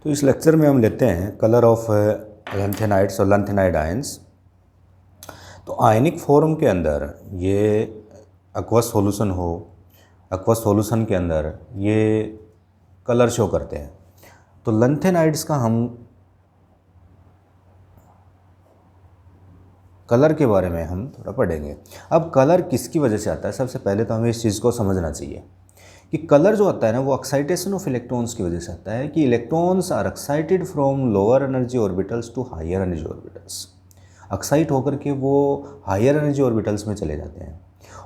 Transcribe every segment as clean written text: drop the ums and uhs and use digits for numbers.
तो इस लेक्चर में हम लेते हैं कलर ऑफ लैंथेनाइड्स और लैंथेनाइड आयंस। तो आयनिक फॉर्म के अंदर ये एक्वस सॉल्यूशन हो, एक्वस सॉल्यूशन के अंदर ये कलर शो करते हैं। तो लैंथेनाइड्स का हम कलर के बारे में हम थोड़ा पढ़ेंगे। अब कलर किसकी वजह से आता है, सबसे पहले तो हमें इस चीज़ को समझना चाहिए कि कलर जो आता है ना वो एक्साइटेशन ऑफ इलेक्ट्रॉन्स की वजह से आता है कि electrons are excited from lower energy orbitals to higher energy orbitals. Excite होकर के वो हायर एनर्जी ऑर्बिटल्स में चले जाते हैं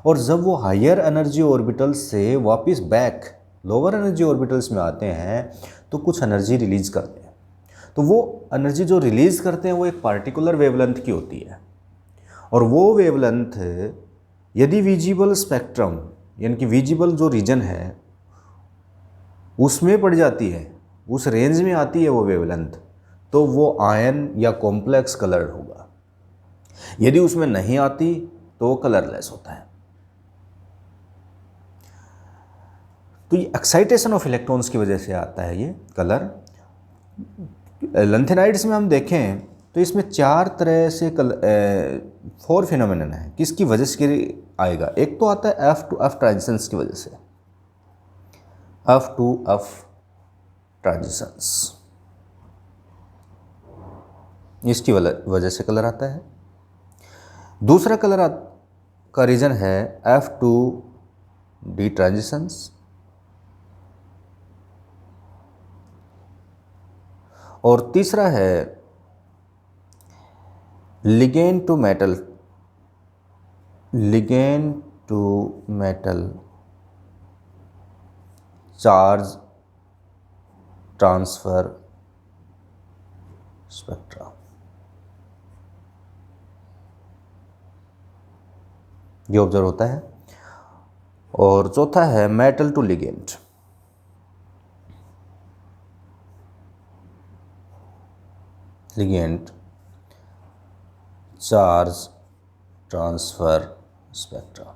और जब वो हायर एनर्जी ऑर्बिटल्स से वापस बैक लोअर एनर्जी ऑर्बिटल्स में आते हैं तो कुछ एनर्जी रिलीज करते हैं। तो वो एनर्जी जो रिलीज करते हैं वो एक पार्टिकुलर वेवलेंथ की होती है और वो वेवलेंथ यदि विजिबल स्पेक्ट्रम यानी कि विजिबल जो रीजन है उसमें पड़ जाती है, उस रेंज में आती है वो वेवलेंथ, तो वो आयन या कॉम्प्लेक्स कलर होगा। यदि उसमें नहीं आती तो वो कलरलेस होता है। तो ये एक्साइटेशन ऑफ इलेक्ट्रॉन्स की वजह से आता है ये कलर। लैंथेनाइड्स में हम देखें तो इसमें चार तरह से फोर फिनोमेनन है। किसकी वजह से आएगा? एक तो आता है एफ टू एफ ट्रांजिशंस की वजह से, एफ टू एफ ट्रांजिशंस, इसकी वजह से कलर आता है। दूसरा कलर का रीजन है एफ टू डी ट्रांजिशंस और तीसरा है ligand to metal, ligand to metal charge transfer spectra, ये ऑब्जर्व होता है। और चौथा है metal to ligand, ligand charge transfer spectra.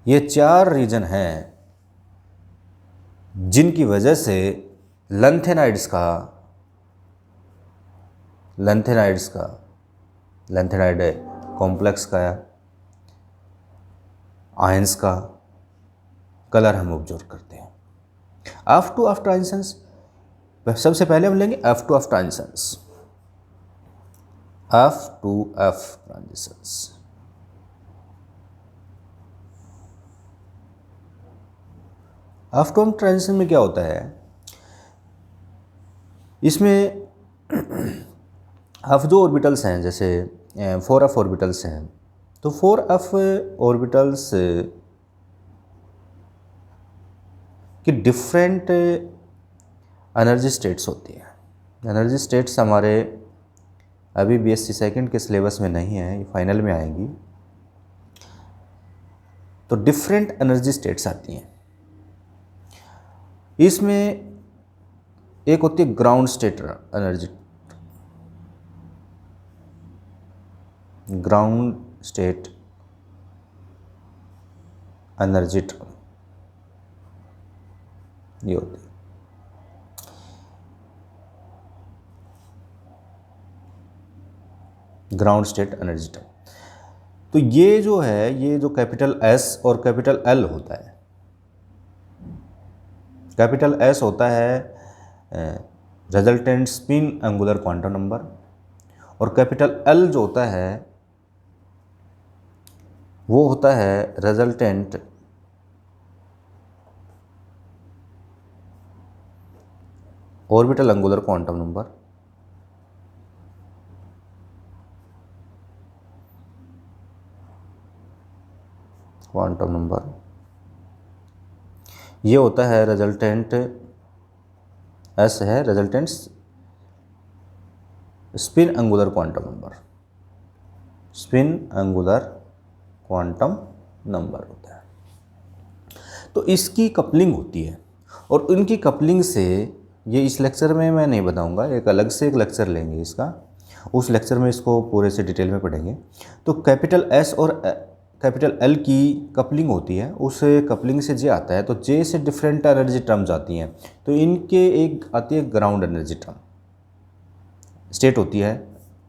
ये चार रीजन हैं जिनकी वजह से लैंथेनाइड कॉम्प्लेक्स का या आयंस का कलर हम ऑब्जर्व करते हैं। एफ टू एफ ट्रांजिशंस, सबसे पहले हम लेंगे F to F transitions. F to F transitions, F to F transition में क्या होता है? इसमें एफ जो ऑर्बिटल्स हैं, जैसे 4f ऑर्बिटल्स हैं, तो 4f ऑर्बिटल्स की डिफरेंट एनर्जी स्टेट्स होती हैं। एनर्जी स्टेट्स हमारे अभी BSc सेकंड के सिलेबस में नहीं है, ये फाइनल में आएंगी। तो डिफरेंट एनर्जी स्टेट्स आती हैं। इसमें एक होती है ground state energy, ground state energy term, ये होती है। Ground state energy term. तो ये जो है, ये जो कैपिटल S और कैपिटल L होता है, कैपिटल S होता है resultant spin angular quantum number और कैपिटल L जो होता है वो होता है resultant orbital angular quantum number. Quantum number ये होता है रिजल्टेंट, S है resultant spin angular quantum number, spin angular quantum number होता है। तो इसकी कपलिंग होती है और उनकी कपलिंग से, ये इस लेक्चर में मैं नहीं बताऊंगा, एक अलग से एक लेक्चर लेंगे इसका, उस लेक्चर में इसको पूरे से डिटेल में पढ़ेंगे। तो कैपिटल S और कैपिटल एल की कपलिंग होती है, उस कपलिंग से जे आता है, तो जे से डिफरेंट एनर्जी टर्म्स आती हैं। तो इनके एक आती है ग्राउंड एनर्जी टर्म, स्टेट होती है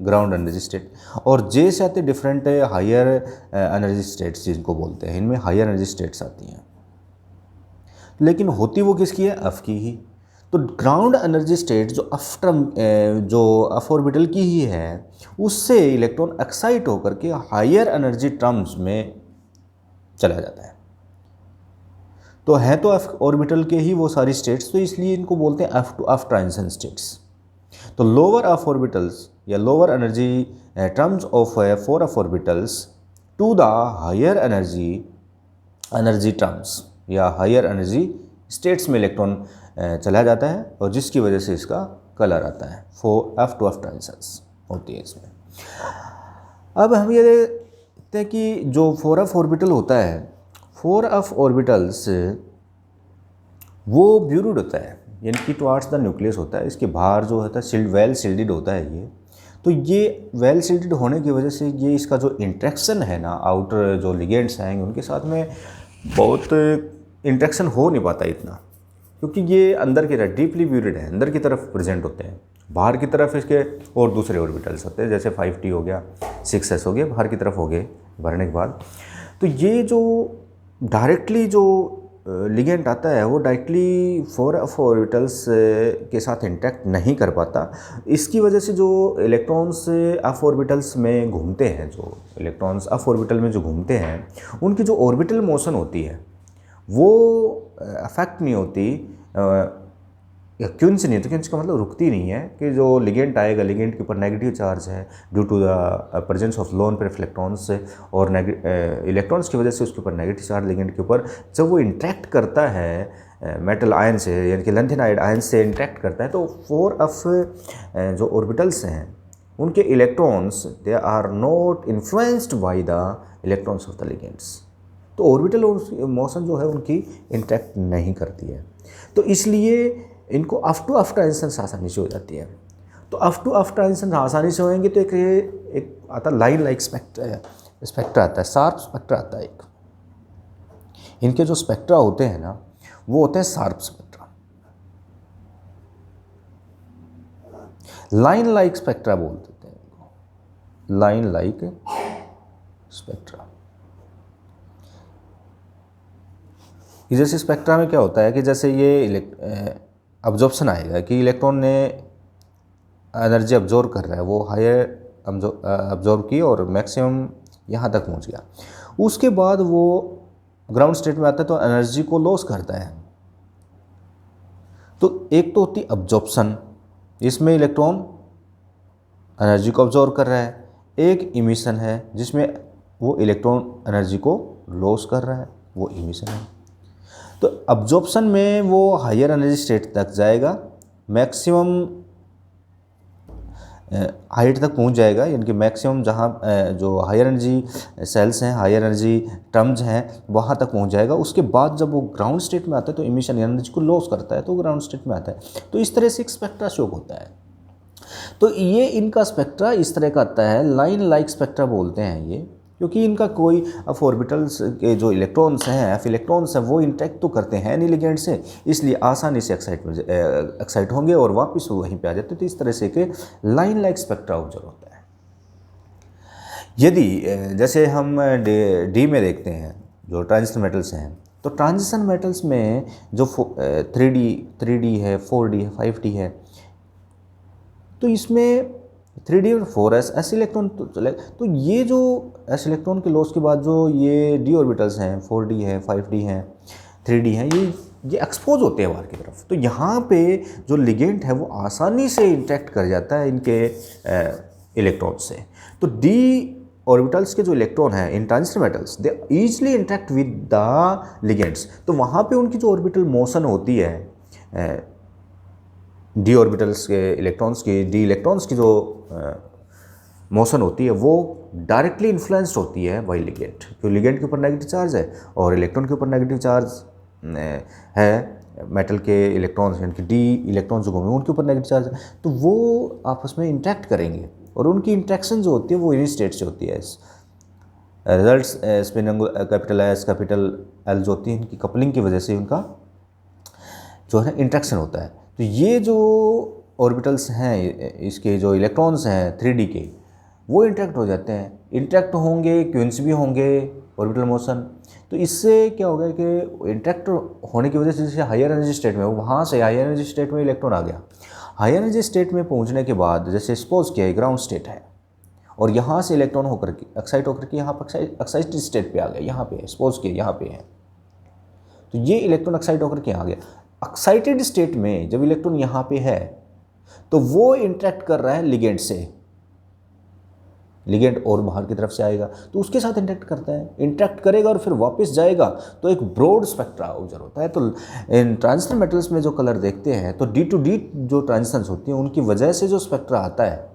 ग्राउंड एनर्जी स्टेट, और जे से आते डिफरेंट हायर एनर्जी स्टेट्स जिनको बोलते हैं, इनमें हायर एनर्जी स्टेट्स आती हैं। लेकिन होती वो किसकी है? एफ की ही। तो ग्राउंड एनर्जी स्टेट जो एफ ऑर्बिटल की ही है, उससे इलेक्ट्रॉन एक्साइट होकर के हायर एनर्जी टर्म्स में चला जाता है। तो है तो एफ ऑर्बिटल के ही वो सारी स्टेट्स, तो इसलिए इनको बोलते हैं F to F transition states. तो लोअर एफ ऑर्बिटल्स या lower energy terms of 4 F orbitals to the higher energy terms या हायर एनर्जी स्टेट्स में इलेक्ट्रॉन चला जाता है, और जिसकी वजह से इसका कलर आता है। एफ टू एफ ट्रांजिशंस होती है इसमें। अब हम ये देखते हैं कि जो 4f ऑर्बिटल होता है, 4f ऑर्बिटल्स वो ब्यूरिड होता है, यानी कि टुवार्ड्स द न्यूक्लियस होता है। इसके बाहर जो होता है वेल शिल्डेड होता है ये। तो ये वेल शिल्डेड होने की वजह से ये इसका जो इंट्रैक्शन है ना, आउटर जो लिगेंड्स हैं उनके साथ में बहुत इंट्रैक्शन हो नहीं पाता इतना, क्योंकि ये अंदर की तरफ डीपली ब्यूरिड है, अंदर की तरफ प्रेजेंट होते हैं। बाहर की तरफ इसके और दूसरे ऑर्बिटल्स होते हैं, जैसे 5t हो गया, 6s हो गया, बाहर की तरफ हो गए भरने के बाद। तो ये जो डायरेक्टली जो लिगेंड आता है वो डायरेक्टली 4f ऑर्बिटल्स के साथ इंटरेक्ट नहीं कर पाता। इसकी वजह से जो इलेक्ट्रॉन्स f ऑर्बिटल्स में घूमते हैं, जो इलेक्ट्रॉन्स f ऑर्बिटल में जो घूमते हैं, उनकी जो ऑर्बिटल मोशन होती है वो अफेक्ट नहीं होती, क्यों से नहीं होती, क्योंकि इसका मतलब रुकती नहीं है कि जो लिगेंड आएगा, लिगेंड के ऊपर नेगेटिव चार्ज है due to the presence of lone pair electrons, और इलेक्ट्रॉन्स की वजह से उसके ऊपर नेगेटिव चार्ज लिगेंड के ऊपर जब वो इंटरेक्ट करता है मेटल आयन से, यानी कि लैंथेनाइड आयन से इंटरेक्ट करता है, तो 4f जो ऑर्बिटल्स हैं उनके electrons they are not influenced by the electrons of the ligands. तो ऑर्बिटल मोशन जो है उनकी इंटरेक्ट नहीं करती है, तो इसलिए इनको अफ टू अफ ट्रांजिशन आसानी से हो जाती है। तो अफ टू अफ ट्रांजिशन आसानी से होंगे तो एक आता लाइन लाइक स्पेक्ट्रा आता है, शार्प स्पेक्ट्रा आता है एक। इनके जो स्पेक्ट्रा होते हैं ना वो होते हैं sharp spectra, line like spectra बोल देते हैं इनको, लाइन लाइक स्पेक्ट्रा। जैसे स्पेक्ट्रा में क्या होता है कि जैसे ये अब्जॉर्प्शन आएगा कि इलेक्ट्रॉन ने एनर्जी अब्जॉर्व कर रहा है, वो हायर अब्जॉर्व की और मैक्सिमम यहाँ तक पहुँच गया, उसके बाद वो ग्राउंड स्टेट में आता है तो एनर्जी को लॉस करता है। तो एक तो होती अब्जॉर्प्शन, इसमें इलेक्ट्रॉन एनर्जी को अब्जॉर्व कर रहा है, एक इमिशन है जिसमें वो इलेक्ट्रॉन एनर्जी को लॉस कर रहा है, वो इमिशन है। तो अब्जॉर्प्शन में वो हायर एनर्जी स्टेट तक जाएगा, मैक्सिमम हाइट तक पहुंच जाएगा, यानी कि मैक्सिमम जहाँ जो हायर एनर्जी सेल्स हैं, हायर एनर्जी टर्म्स हैं, वहाँ तक पहुंच जाएगा। उसके बाद जब वो ग्राउंड स्टेट में आता है तो इमिशन एनर्जी को लॉस करता है, तो ग्राउंड स्टेट में आता है। तो इस तरह से एक स्पेक्ट्रा शो होता है। तो ये इनका स्पेक्ट्रा इस तरह का आता है, लाइन लाइक स्पेक्ट्रा बोलते हैं ये, क्योंकि इनका कोई एफ ऑर्बिटल्स के जो इलेक्ट्रॉन्स हैं, एफ इलेक्ट्रॉन्स हैं, वो इंटरेक्ट तो करते हैं नहीं लिगेंड से, इसलिए आसानी से एक्साइट होंगे और वापस वहीं पे आ जाते हैं। तो इस तरह से के लाइन लाइक स्पेक्ट्रा ऑब्जर्व होता है। यदि जैसे हम डी में देखते हैं जो ट्रांजिशन मेटल्स हैं, तो ट्रांजिशन मेटल्स में जो 3D है, 4D है, 5D है, तो इसमें 3D और 4s एस इलेक्ट्रॉन तो चले। तो ये जो एस इलेक्ट्रॉन के लॉस के बाद जो ये डी ऑर्बिटल्स हैं, 4D है, 5D हैं, 3D हैं, ये एक्सपोज होते हैं बाहर की तरफ। तो यहाँ पे जो लिगेंड है वो आसानी से इंटरेक्ट कर जाता है इनके इलेक्ट्रॉन से। तो डी ऑर्बिटल्स के जो इलेक्ट्रॉन हैं इन transition metals, they easily interact with the ligands. तो वहाँ पे उनकी जो ऑर्बिटल मोशन होती है डी ऑर्बिटल्स के इलेक्ट्रॉन्स की, डी इलेक्ट्रॉन्स की जो मोशन होती है वो डायरेक्टली इन्फ्लुएंस्ड होती है बाय लिगेंड, क्योंकि लिगेंड के ऊपर नेगेटिव चार्ज है और इलेक्ट्रॉन के ऊपर नेगेटिव चार्ज है। मेटल के इलेक्ट्रॉन्स यानी कि डी इलेक्ट्रॉन्स जो घूमे उनके ऊपर नेगेटिव चार्ज है, तो वो आपस में इंटरेक्ट करेंगे और उनकी इंटरेक्शन जो होती है वो इन स्टेट से होती है। Results spin capital S capital L जो होती है इनकी कपलिंग की वजह से उनका जो है इंट्रैक्शन होता है। तो ये जो ऑर्बिटल्स हैं इसके जो इलेक्ट्रॉन्स हैं 3D के वो इंट्रैक्ट हो जाते हैं, इंट्रैक्ट होंगे क्विंस भी होंगे ऑर्बिटल मोशन। तो इससे क्या होगा कि इंट्रैक्ट होने की वजह से जैसे हायर एनर्जी स्टेट में, वहाँ से हायर एनर्जी स्टेट में इलेक्ट्रॉन आ गया, हायर एनर्जी स्टेट में पहुँचने के बाद जैसे सपोज किया ग्राउंड स्टेट है और यहाँ से इलेक्ट्रॉन होकर के एक्साइट होकर के यहाँ पर एक्साइटेड स्टेट पे आ गया, यहाँ पे सपोज किया यहाँ पे है, तो ये इलेक्ट्रॉन एक्साइट होकर के आ गया। एक्साइटेड स्टेट में जब इलेक्ट्रॉन यहाँ पे है तो वो इंटरेक्ट कर रहा है लिगेंड से, लिगेंड और बाहर की तरफ से आएगा तो उसके साथ इंटरेक्ट करता है, इंटरेक्ट करेगा और फिर वापस जाएगा, तो एक ब्रॉड स्पेक्ट्रा ऑब्जर्व होता है। तो इन ट्रांजिशन मेटल्स में जो कलर देखते हैं तो डी टू डी जो ट्रांजिशंस होती हैं उनकी वजह से जो स्पेक्ट्रा आता है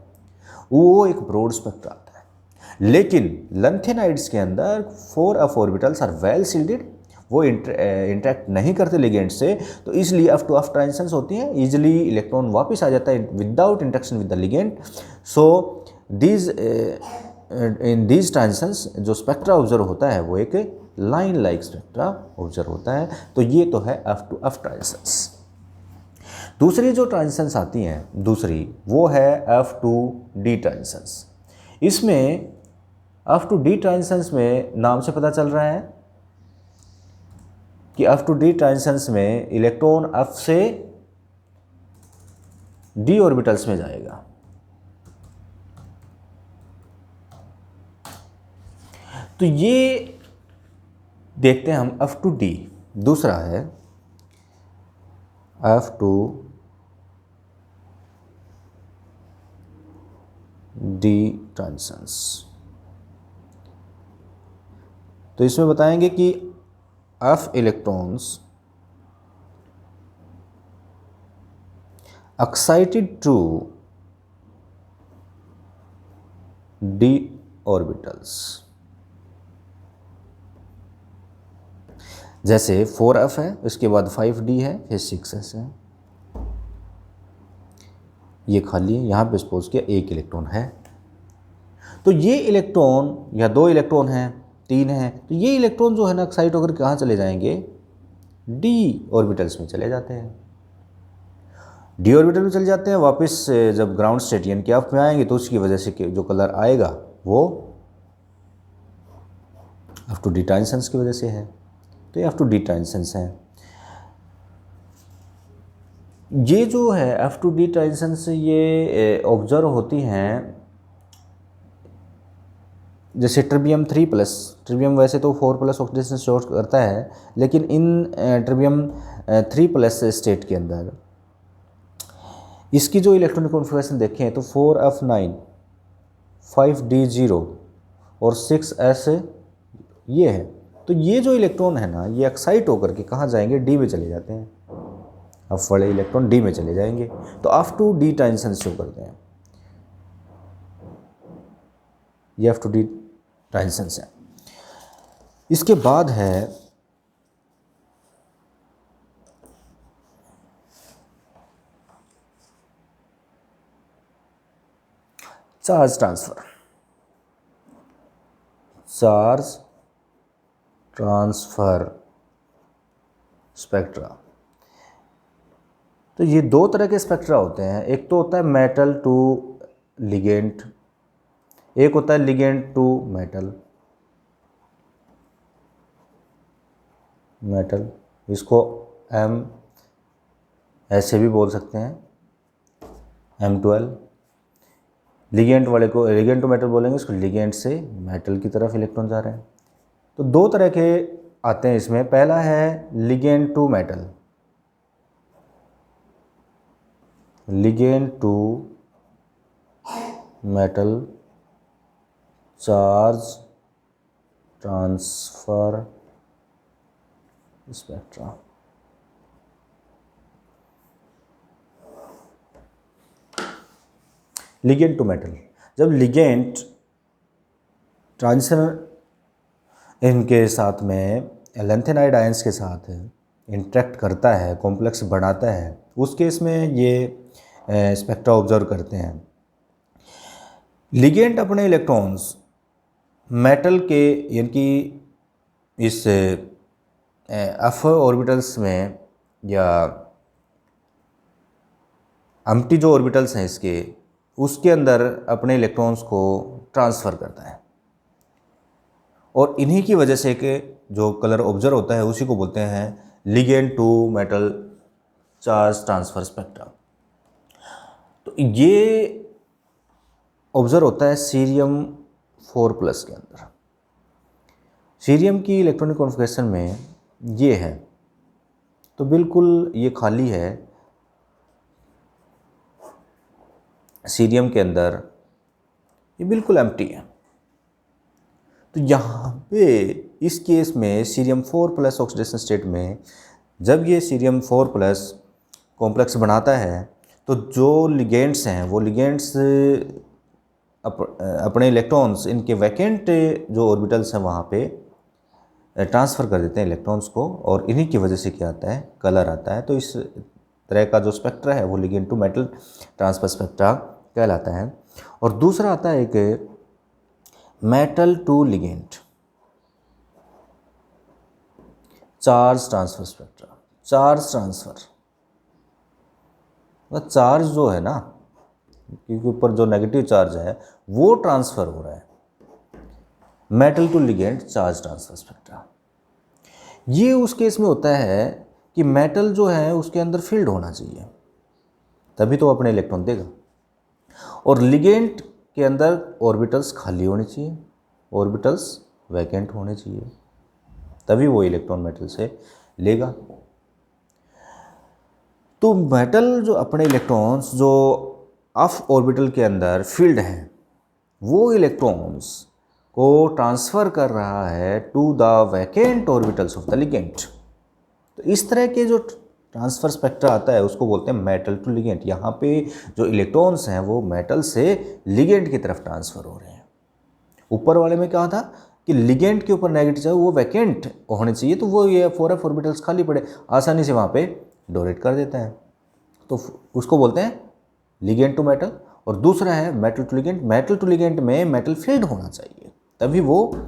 वो एक ब्रॉड स्पेक्ट्रा आता है। लेकिन लैंथेनाइड्स के अंदर 4f orbitals are well shielded, वो इंटरेक्ट नहीं करते लिगेंड से, तो इसलिए एफ टू एफ ट्रांजिशंस होती हैं, इजिली इलेक्ट्रॉन वापस आ जाता है without interaction with the ligand. So these in these transitions जो स्पेक्ट्रा ऑब्जर्व होता है वो एक लाइन लाइक स्पेक्ट्रा ऑब्जर्व होता है। तो ये तो है एफ टू एफ ट्रांजिशंस। दूसरी जो ट्रांजिशंस आती हैं दूसरी वो है एफ टू डी ट्रांजिशंस। इसमें एफ टू डी ट्रांजिशंस में नाम से पता चल रहा है कि एफ टू डी ट्रांजिशंस में इलेक्ट्रॉन एफ से डी ऑर्बिटल्स में जाएगा। तो ये देखते हैं हम एफ टू डी। दूसरा है एफ टू डी ट्रांजिशंस। तो इसमें बताएंगे कि F electrons excited to D orbitals, जैसे 4f है उसके बाद 5d है फिर 6s है, ये खाली है, यहाँ पे सपोज किया एक इलेक्ट्रॉन है। तो ये इलेक्ट्रॉन या 2 इलेक्ट्रॉन हैं 3 हैं, तो ये इलेक्ट्रॉन जो है ना एक्साइट होकर कहाँ चले जाएंगे, डी ऑर्बिटल्स में चले जाते हैं। डी ऑर्बिटल में चले जाते हैं, वापस जब ग्राउंड स्टेट यानी कि एफ में आएंगे तो उसकी वजह से जो कलर आएगा वो एफ टू डी ट्रांजिशंस की वजह से है। तो ये एफ टू डी ट्रांजिशंस हैं। ये जो है एफ टू डी ट्रांजिशंस ये ऑब्जर्व होती हैं जैसे ट्रिबियम 3+, ट्रिबियम वैसे तो 4+ ऑक्सीडेशन शो करता है, लेकिन इन ट्रिबियम 3+ स्टेट के अंदर इसकी जो इलेक्ट्रॉनिक कॉन्फ़िगरेशन देखें तो 4f9, 5d0 और 6s ये है। तो ये जो इलेक्ट्रॉन है ना ये एक्साइट होकर के कहाँ जाएंगे, डी में चले जाते हैं, अब वाले इलेक्ट्रॉन डी में चले जाएंगे, तो F two D transition show करते हैं। ये एफ टू डी ट्रांजिशंस है। इसके बाद है charge transfer, charge transfer spectra. तो ये 2 तरह के स्पेक्ट्रा होते हैं, एक तो होता है मेटल टू लिगेंड, एक होता है लिगेंड टू मेटल। मेटल इसको एम ऐसे भी बोल सकते हैं, M12। लिगेंड वाले को लिगेंड टू मेटल बोलेंगे, इसको लिगेंड से मेटल की तरफ इलेक्ट्रॉन जा रहे हैं। तो 2 तरह के आते हैं इसमें, पहला है ligand to metal, ligand to metal charge transfer spectra. Ligand to metal, जब लिगेंड ट्रांजिशन इनके साथ में लैंथेनाइड आयंस के साथ इंटरेक्ट करता है, कॉम्प्लेक्स बनाता है, उस केस में ये स्पेक्ट्रा ऑब्जर्व करते हैं। लिगेंड अपने इलेक्ट्रॉन्स मेटल के यानी कि इस एफ ऑर्बिटल्स में या एम्प्टी जो ऑर्बिटल्स हैं इसके, उसके अंदर अपने इलेक्ट्रॉन्स को ट्रांसफ़र करता है, और इन्हीं की वजह से कि जो कलर ऑब्जर्व होता है उसी को बोलते हैं ligand to metal charge transfer spectra. तो ये ऑब्जर्व होता है सीरियम 4+ के अंदर। सीरियम की इलेक्ट्रॉनिक कॉन्फ़िगरेशन में ये है, तो बिल्कुल ये खाली है। सीरियम के अंदर ये बिल्कुल एम्प्टी है। तो यहाँ पे इस केस में सीरियम 4+ ऑक्सीडेशन स्टेट में जब ये सीरियम 4+ कॉम्प्लेक्स बनाता है, तो जो लिगेंड्स हैं वो लिगेंड्स अपने इलेक्ट्रॉन्स इनके वैकेंट जो ऑर्बिटल्स हैं वहाँ पे ट्रांसफ़र कर देते हैं इलेक्ट्रॉन्स को, और इन्हीं की वजह से क्या आता है, कलर आता है। तो इस तरह का जो स्पेक्ट्रा है वो ligand to metal transfer spectra कहलाता है। और दूसरा आता है एक metal to ligand charge transfer spectra. Charge transfer मतलब चार्ज जो है ना, क्योंकि ऊपर जो नेगेटिव चार्ज है वो ट्रांसफ़र हो रहा है। Metal to ligand charge transfer spectra ये उस केस में होता है कि मेटल जो है उसके अंदर फील्ड होना चाहिए, तभी तो अपने इलेक्ट्रॉन देगा, और लिगेंड के अंदर ऑर्बिटल्स खाली होने चाहिए, ऑर्बिटल्स वैकेंट होने चाहिए, तभी वो इलेक्ट्रॉन मेटल से लेगा। तो मेटल जो अपने इलेक्ट्रॉन्स जो ऑफ ऑर्बिटल के अंदर फील्ड हैं वो इलेक्ट्रॉन्स को ट्रांसफ़र कर रहा है to the vacant orbitals of the ligand. तो इस तरह के जो ट्रांसफ़र स्पेक्ट्रा आता है उसको बोलते हैं मेटल टू लिगेंड। यहाँ पे जो इलेक्ट्रॉन्स हैं वो मेटल से लिगेंड की तरफ ट्रांसफ़र हो रहे हैं। ऊपर वाले में क्या था कि लिगेंड के ऊपर नेगेटिव चार्ज वो वैकेंट होने चाहिए, तो वो ये 4f ऑर्बिटल्स खाली पड़े, आसानी से वहाँ पे डोनेट कर देता है, तो उसको बोलते हैं लिगेंड टू मेटल। और दूसरा है metal to ligand. Metal to ligand में मेटल फील्ड होना चाहिए, तभी वो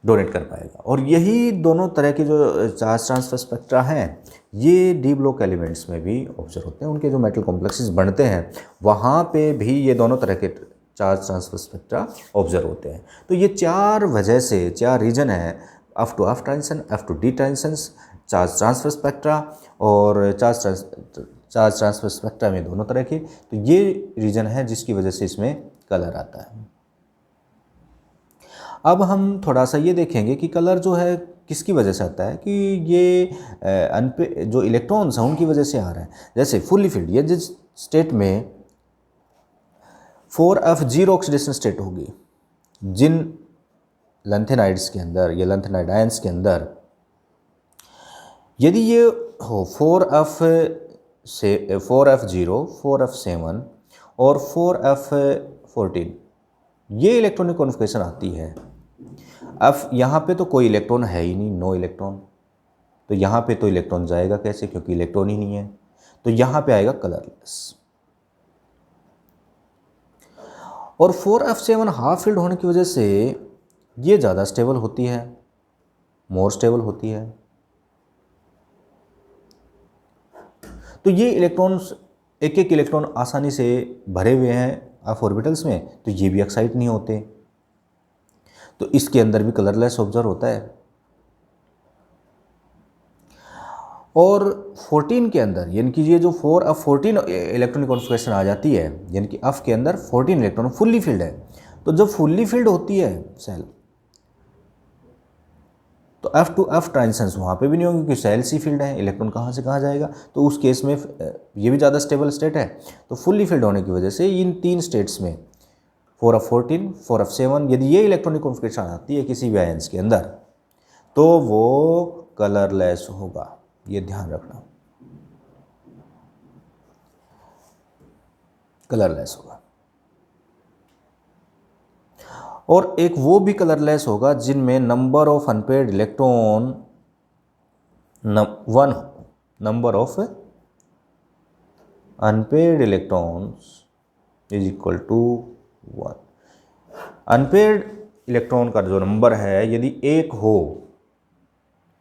डोनेट कर पाएगा। और यही दोनों तरह के जो चार्ज ट्रांसफर स्पेक्ट्रा हैं ये डी ब्लॉक एलिमेंट्स में भी ऑब्जर्व होते हैं। उनके जो मेटल कॉम्प्लेक्सेस बनते हैं वहाँ पे भी ये दोनों तरह के चार्ज ट्रांसफर स्पेक्ट्रा ऑब्जर्व होते हैं। तो ये चार वजह से, चार रीजन है, F to F transition, F two D transitions, charge transfer spectra और चार्ज ट्रांसफर स्पेक्ट्रा में दोनों तरह के। तो ये रीजन है जिसकी वजह से इसमें कलर आता है। अब हम थोड़ा सा ये देखेंगे कि कलर जो है किसकी वजह से आता है, कि ये जो इलेक्ट्रॉन्स हैं उनकी वजह से आ रहा है। जैसे फुल्ली फील्ड, ये जिस स्टेट में 4f0 ऑक्सीडेशन स्टेट होगी, जिन लैंथेनाइड्स के अंदर या लैंथेनाइड आयंस के अंदर यदि ये हो 4f0, 4f7 और 4f14, ये इलेक्ट्रॉनिक कॉन्फ़िगरेशन आती है। अब यहाँ पे तो कोई इलेक्ट्रॉन है ही नहीं, नो इलेक्ट्रॉन, तो यहाँ पे तो इलेक्ट्रॉन जाएगा कैसे, क्योंकि इलेक्ट्रॉन ही नहीं है। तो यहाँ पे आएगा कलरलेस। और 4f7 हाफ फील्ड होने की वजह से ये ज़्यादा स्टेबल होती है, मोर स्टेबल होती है। तो ये इलेक्ट्रॉन्स, एक एक इलेक्ट्रॉन आसानी से भरे हुए हैं ऑफ ऑर्बिटल्स में, तो ये भी एक्साइट नहीं होते, तो इसके अंदर भी कलरलेस ऑब्जर्व होता है। और 14 के अंदर, यानी कि ये जो 4f14 इलेक्ट्रॉनिक कॉन्फ़िगरेशन आ जाती है, यानी कि f के अंदर 14 इलेक्ट्रॉन फुल्ली फील्ड है। तो जब फुल्ली फील्ड होती है सेल, तो f टू f ट्रांजिशंस वहाँ पे भी नहीं होंगे, क्योंकि सेल सी फील्ड है, इलेक्ट्रॉन कहाँ से कहाँ जाएगा। तो उस केस में ये भी ज़्यादा स्टेबल स्टेट है। तो फुल्ली फील्ड होने की वजह से इन तीन स्टेट्स में 4f14, 4f7, यदि ये इलेक्ट्रॉनिक कॉन्फ़िगरेशन आती है किसी भी आयंस के अंदर, तो वो कलरलेस होगा, ये ध्यान रखना, कलरलेस होगा। और एक वो भी कलरलेस होगा जिनमें number of unpaired electron 1 number of unpaired electrons is equal to 1। Unpaired electron का जो नंबर है यदि 1 हो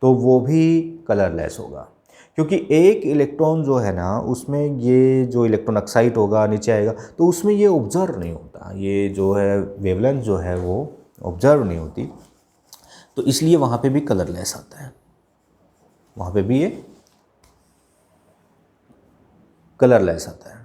तो वो भी कलरलेस होगा, क्योंकि एक इलेक्ट्रॉन जो है ना उसमें ये जो इलेक्ट्रॉन एक्साइट होगा नीचे आएगा तो उसमें ये ऑब्जर्व नहीं होता, ये जो है वेवलेंथ जो है वो ऑब्जर्व नहीं होती, तो इसलिए वहाँ पे भी कलरलेस आता है, वहाँ पे भी ये कलरलेस आता है।